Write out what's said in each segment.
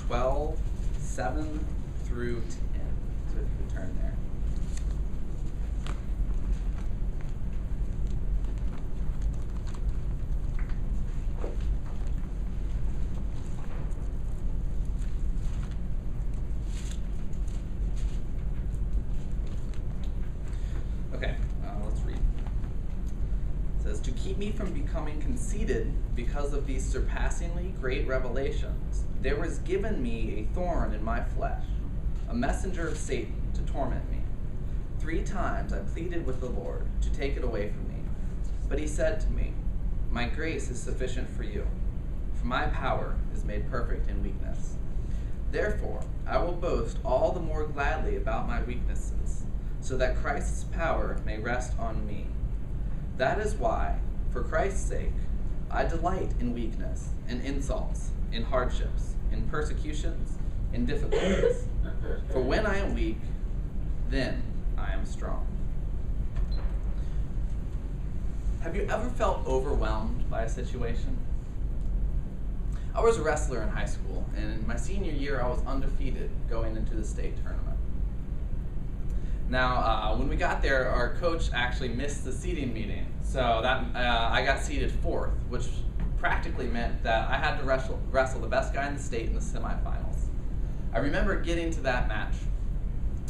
12, 7 through 10. So if you could turn there. Okay, let's read. It says, "To keep me from becoming conceited because of these surpassingly great revelations, there was given me a thorn in my flesh, a messenger of Satan to torment me. 3 times I pleaded with the Lord to take it away from me. But he said to me, 'My grace is sufficient for you, for my power is made perfect in weakness. Therefore, I will boast all the more gladly about my weaknesses, so that Christ's power may rest on me. That is why, for Christ's sake, I delight in weakness, in insults, in hardships, in persecutions, in difficulties. For when I am weak, then I am strong.'" Have you ever felt overwhelmed by a situation? I was a wrestler in high school, and in my senior year, I was undefeated going into the state tournament. Now, when we got there, our coach actually missed the seating meeting, so that I got seated 4th, which practically meant that I had to wrestle the best guy in the state in the semifinals. I remember getting to that match,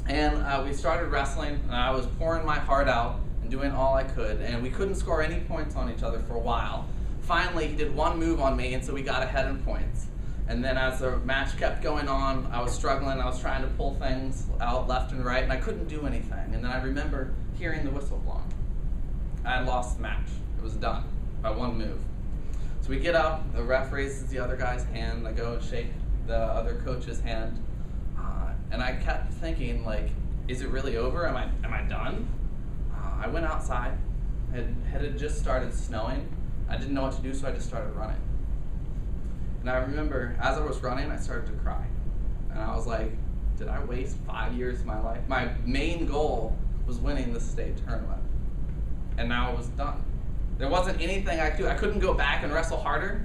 and we started wrestling, and I was pouring my heart out and doing all I could, and we couldn't score any points on each other for a while. Finally, he did one move on me, and so we got ahead in points. And then as the match kept going on, I was struggling. I was trying to pull things out left and right, and I couldn't do anything. And then I remember hearing the whistle blown. I had lost the match. It was done by one move. So we get up, the ref raises the other guy's hand, I go and shake the other coach's hand, and I kept thinking, like, is it really over? Am I done? I went outside. It had just started snowing. I didn't know what to do, so I just started running. And I remember, as I was running, I started to cry. And I was like, did I waste 5 years of my life? My main goal was winning the state tournament. And now it was done. There wasn't anything I could do. I couldn't go back and wrestle harder.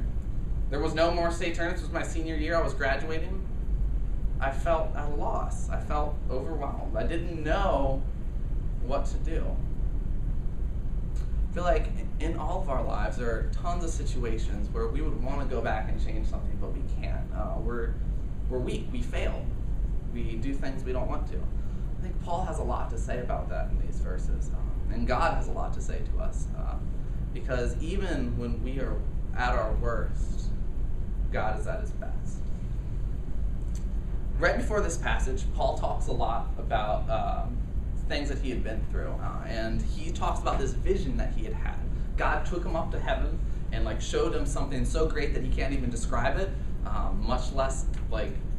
There was no more state tournaments. It was my senior year. I was graduating. I felt at a loss. I felt overwhelmed. I didn't know what to do. I feel like in all of our lives, there are tons of situations where we would want to go back and change something, but we can't. We're weak. We fail. We do things we don't want to. I think Paul has a lot to say about that in these verses. And God has a lot to say to us. Because even when we are at our worst, God is at his best. Right before this passage, Paul talks a lot about things that he had been through, and he talks about this vision that he had had. God took him up to heaven and showed him something so great that he can't even describe it, much less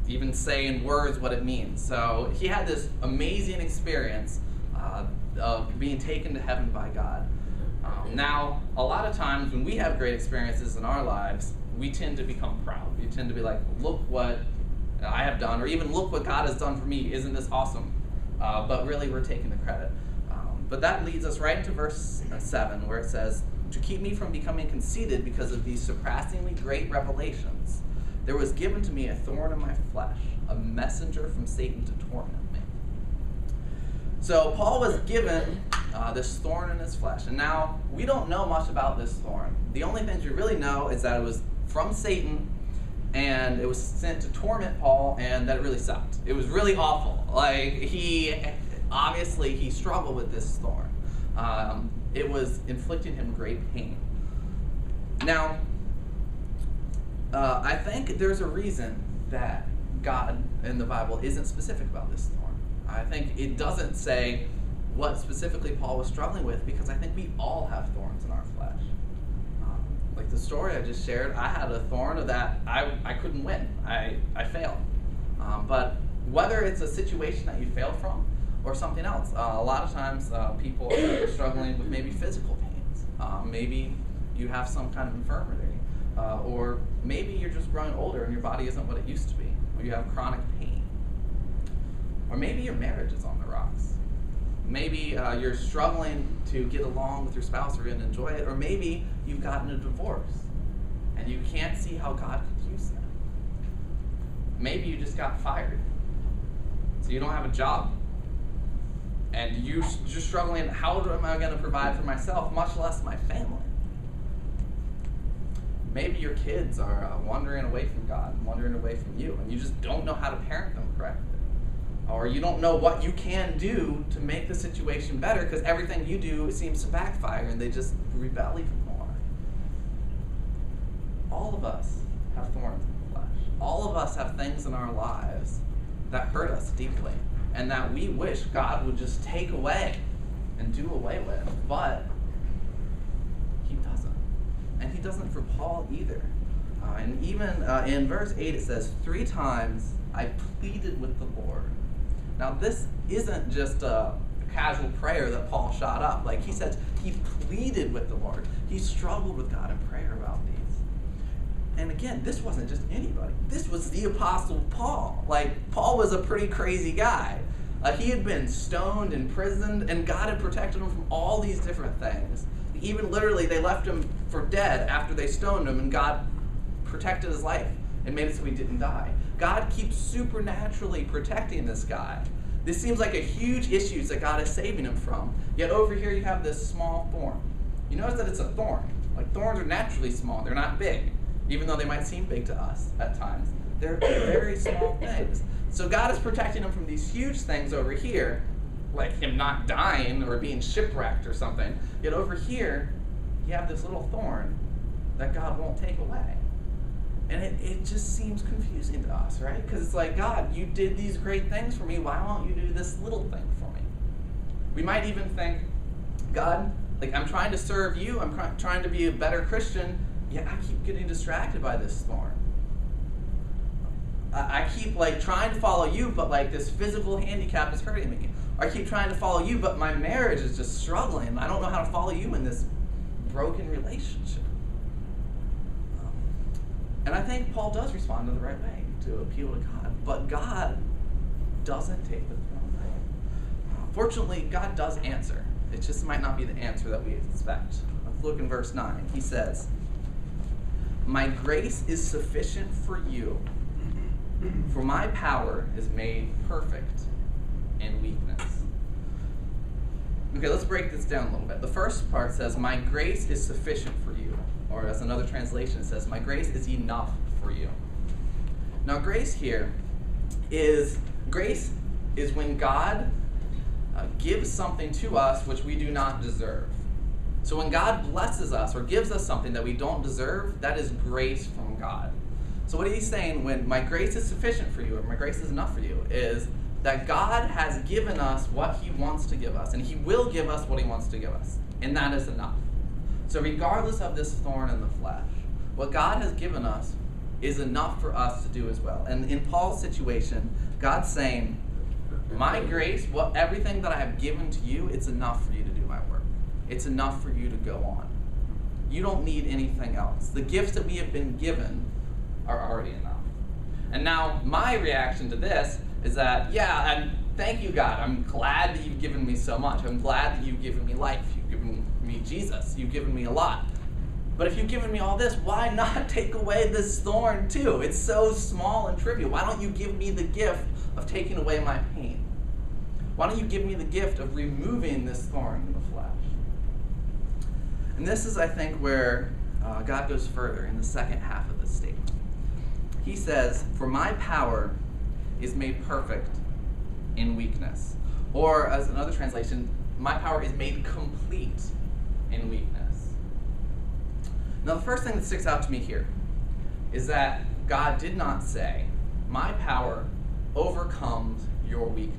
even say in words what it means. So he had this amazing experience of being taken to heaven by God. Now, a lot of times when we have great experiences in our lives, we tend to become proud. We tend to be like, look what I have done, or even look what God has done for me. Isn't this awesome? But really, we're taking the credit. But that leads us right into verse 7, where it says, "To keep me from becoming conceited because of these surpassingly great revelations, there was given to me a thorn in my flesh, a messenger from Satan to torment me." So Paul was given this thorn in his flesh. And now, we don't know much about this thorn. The only things we really know is that it was from Satan, and it was sent to torment Paul, and that it really sucked. It was really awful. He struggled with this thorn. It was inflicting him great pain. Now, I think there's a reason that God in the Bible isn't specific about this thorn. I think it doesn't say what specifically Paul was struggling with, because I think we all have thorns in our flesh. Like the story I just shared, I had a thorn that I couldn't win. I failed. But whether it's a situation that you failed from or something else, a lot of times people are struggling with maybe physical pains. Maybe you have some kind of infirmity. Or maybe you're just growing older and your body isn't what it used to be. Or you have chronic pain. Or maybe your marriage is on the rocks. Maybe you're struggling to get along with your spouse or enjoy it. Or maybe you've gotten a divorce and you can't see how God could use that. maybe you just got fired. So you don't have a job. And you're struggling, how am I going to provide for myself, much less my family? Maybe your kids are wandering away from God, wandering away from you, and you just don't know how to parent them correctly. Or you don't know what you can do to make the situation better because everything you do seems to backfire and they just rebel even more. All of us have thorns in the flesh. All of us have things in our lives that hurt us deeply and that we wish God would just take away and do away with, but he doesn't. And he doesn't for Paul either. And even in verse 8 it says, 3 times I pleaded with the Lord. Now this isn't just a casual prayer that Paul shot up. Like he says, he pleaded with the Lord. He struggled with God in prayer about these. And again, this wasn't just anybody. This was the Apostle Paul. Like, Paul was a pretty crazy guy. He had been stoned, imprisoned, and God had protected him from all these different things. Even literally, they left him for dead after they stoned him, and God protected his life and made it so he didn't die. God keeps supernaturally protecting this guy. This seems like a huge issue that God is saving him from. Yet over here you have this small thorn. You notice that it's a thorn. Like, thorns are naturally small. They're not big, even though they might seem big to us at times. They're very small things. So God is protecting him from these huge things over here, like him not dying or being shipwrecked or something. Yet over here, you have this little thorn that God won't take away. And it just seems confusing to us, right? Because it's like, God, you did these great things for me. Why won't you do this little thing for me? We might even think, God, like, I'm trying to serve you. I'm trying to be a better Christian. Yet I keep getting distracted by this thorn. I keep, like, trying to follow you, but, like, this physical handicap is hurting me. Or I keep trying to follow you, but my marriage is just struggling. I don't know how to follow you in this broken relationship. And I think Paul does respond in the right way to appeal to God. But God doesn't take the throne away. Fortunately, God does answer. It just might not be the answer that we expect. Let's look in verse 9. He says, my grace is sufficient for you, for my power is made perfect in weakness. Okay, let's break this down a little bit. The first part says, my grace is sufficient for you. Or as another translation it says, my grace is enough for you. Now grace here is when God gives something to us which we do not deserve. So when God blesses us or gives us something that we don't deserve, that is grace from God. So what he's saying when my grace is sufficient for you or my grace is enough for you is that God has given us what he wants to give us, and he will give us what he wants to give us, and that is enough. So regardless of this thorn in the flesh, what God has given us is enough for us to do as well. And in Paul's situation, God's saying, my grace, everything that I have given to you, it's enough for you to do my work. It's enough for you to go on. You don't need anything else. The gifts that we have been given are already enough. And now my reaction to this is that, yeah, and thank you, God. I'm glad that you've given me so much. I'm glad that you've given me life. You've given me Jesus. You've given me a lot. But if you've given me all this, why not take away this thorn too? It's so small and trivial. Why don't you give me the gift of taking away my pain? Why don't you give me the gift of removing this thorn in the flesh? And this is, I think, where God goes further in the second half of this statement. He says, for my power is made perfect in weakness. Or, as another translation, my power is made complete in weakness. Now, the first thing that sticks out to me here is that God did not say, my power overcomes your weakness.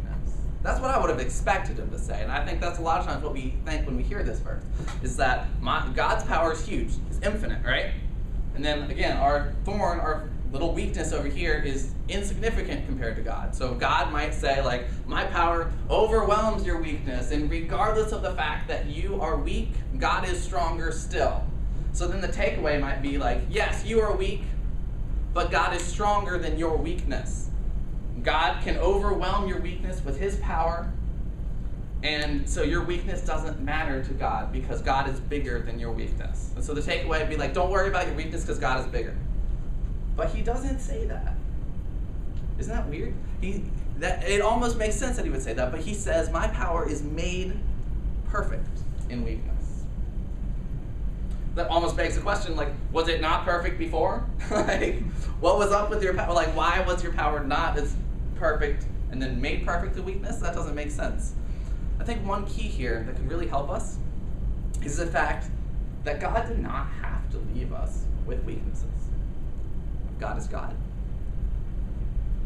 That's what I would have expected him to say, and I think that's a lot of times what we think when we hear this verse, is that God's power is huge, it's infinite, right? And then, again, our thorn, our little weakness over here is insignificant compared to God. So God might say, like, my power overwhelms your weakness, and regardless of the fact that you are weak, God is stronger still. So then the takeaway might be like, yes, you are weak, but God is stronger than your weakness. God can overwhelm your weakness with his power, and so your weakness doesn't matter to God because God is bigger than your weakness. And so the takeaway would be like, don't worry about your weakness because God is bigger. But he doesn't say that. Isn't that weird? It almost makes sense that he would say that, but he says, my power is made perfect in weakness. That almost begs the question, like, was it not perfect before? Like, what was up with your power? Like, why was your power not as perfect and then made perfect in weakness? That doesn't make sense. I think one key here that can really help us is the fact that God did not have to leave us with weaknesses. God is God.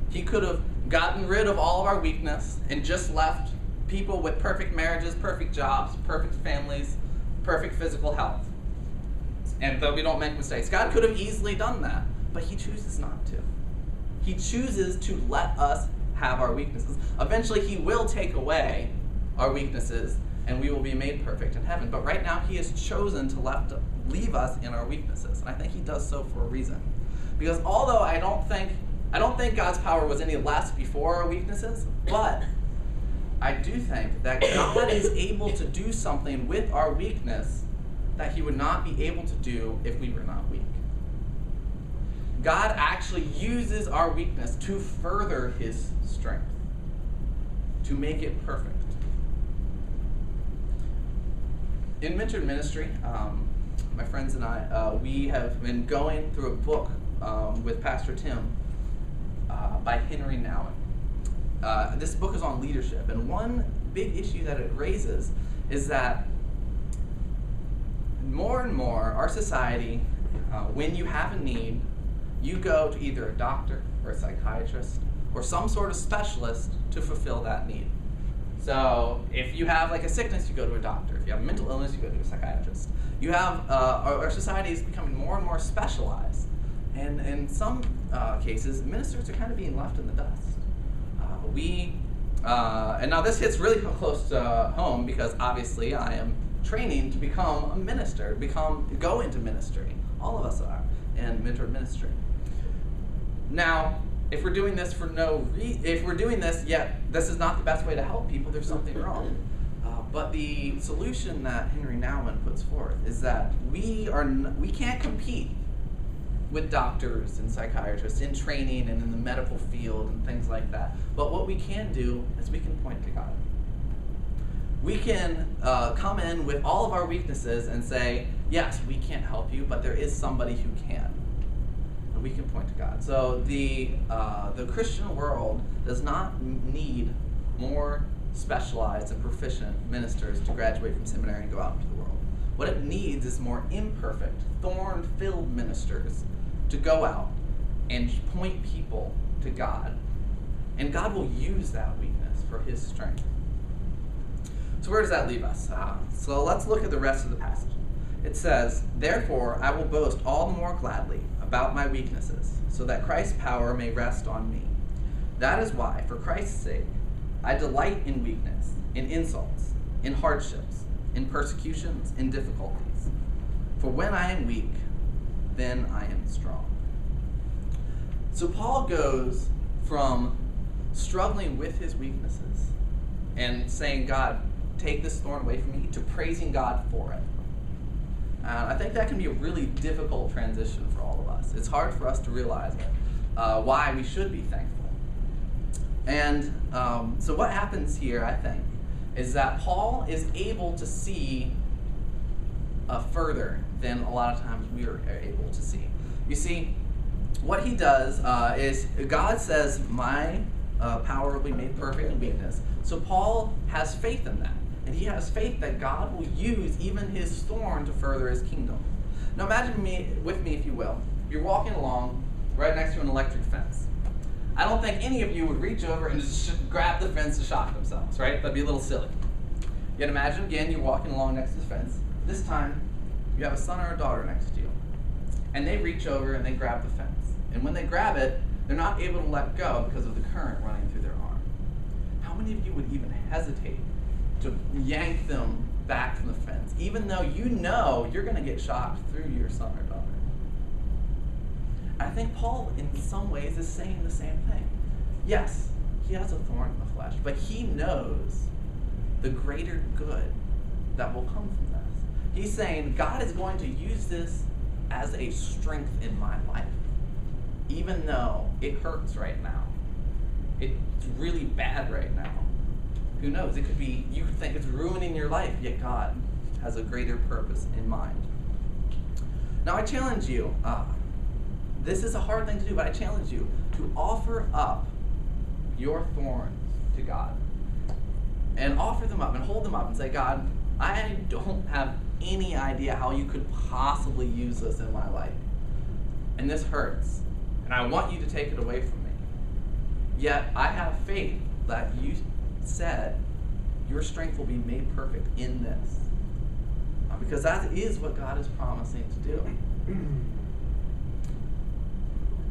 He could have gotten rid of all of our weakness and just left people with perfect marriages, perfect jobs, perfect families, perfect physical health. And though we don't make mistakes, God could have easily done that, but he chooses not to. He chooses to let us have our weaknesses. Eventually, he will take away our weaknesses, and we will be made perfect in heaven. But right now, he has chosen to leave us in our weaknesses, and I think he does so for a reason. Because although I don't think God's power was any less before our weaknesses, but I do think that God is able to do something with our weakness that he would not be able to do if we were not weak. God actually uses our weakness to further his strength, to make it perfect. In Mentored Ministry, my friends and I, we have been going through a book with Pastor Tim by Henry Nouwen. This book is on leadership, and one big issue that it raises is that more and more our society, when you have a need, you go to either a doctor or a psychiatrist or some sort of specialist to fulfill that need. So if you have like a sickness, you go to a doctor. If you have a mental illness, you go to a psychiatrist. You have our society is becoming more and more specialized, and in some cases, ministers are kind of being left in the dust. And now this hits really close to home because obviously I am training to become a minister, go into ministry. All of us are in Mentored Ministry. Now, if we're doing this yet this is not the best way to help people, there's something wrong. But the solution that Henry Nouwen puts forth is that we can't compete with doctors and psychiatrists in training and in the medical field and things like that. But what we can do is we can point to God. We can come in with all of our weaknesses and say, yes, we can't help you, but there is somebody who can. And we can point to God. So the Christian world does not need more specialized and proficient ministers to graduate from seminary and go out into the world. What it needs is more imperfect, thorn-filled ministers to go out and point people to God. And God will use that weakness for his strength. So where does that leave us? So let's look at the rest of the passage. It says, "Therefore I will boast all the more gladly about my weaknesses, so that Christ's power may rest on me. That is why, for Christ's sake, I delight in weakness, in insults, in hardships, in persecutions, in difficulties. For when I am weak, then I am strong." So Paul goes from struggling with his weaknesses and saying, God, take this thorn away from me, to praising God for it. I think that can be a really difficult transition for all of us. It's hard for us to realize why we should be thankful. And so what happens here, I think, is that Paul is able to see further than a lot of times we are able to see. You see, what he does is God says, my power will be made perfect in weakness. So Paul has faith in that. And he has faith that God will use even his thorn to further his kingdom. Now imagine with me, if you will. You're walking along right next to an electric fence. I don't think any of you would reach over and just grab the fence to shock themselves, right? That'd be a little silly. Yet imagine again, you're walking along next to the fence. This time, you have a son or a daughter next to you. And they reach over and they grab the fence. And when they grab it, they're not able to let go because of the current running through their arm. How many of you would even hesitate to yank them back from the fence, even though you know you're going to get shocked through your son or daughter? I think Paul, in some ways, is saying the same thing. Yes, he has a thorn in the flesh, but he knows the greater good that will come from this. He's saying, God is going to use this as a strength in my life, even though it hurts right now. it's really bad right now. Who knows? It could be, you could think it's ruining your life, yet God has a greater purpose in mind. Now I challenge you, this is a hard thing to do, but I challenge you to offer up your thorns to God. And offer them up and hold them up and say, God, I don't have any idea how you could possibly use this in my life. And this hurts. And I want you to take it away from me. Yet I have faith that you said your strength will be made perfect in this. Because that is what God is promising to do.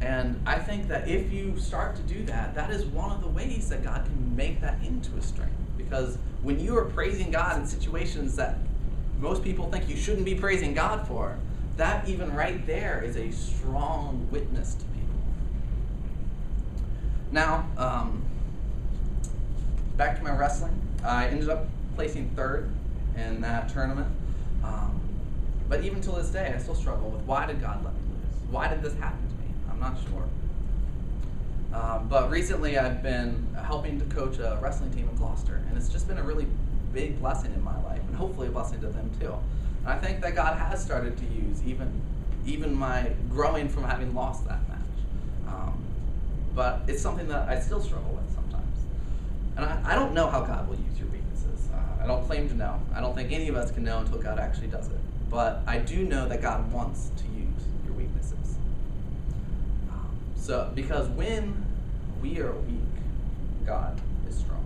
And I think that if you start to do that, that is one of the ways that God can make that into a strength. Because when you are praising God in situations that most people think you shouldn't be praising God for, that even right there is a strong witness to people. Now, back to my wrestling. I ended up placing third in that tournament. But even till this day, I still struggle with, why did God let me lose? Why did this happen to me? I'm not sure. But recently I've been helping to coach a wrestling team in Gloucester, and it's just been a really big blessing in my life, and hopefully a blessing to them too. And I think that God has started to use even my growing from having lost that match. But it's something that I still struggle with sometimes. And I don't know how God will use your weaknesses. I don't claim to know. I don't think any of us can know until God actually does it. But I do know that God wants to use your weaknesses. Because when we are weak, God is strong.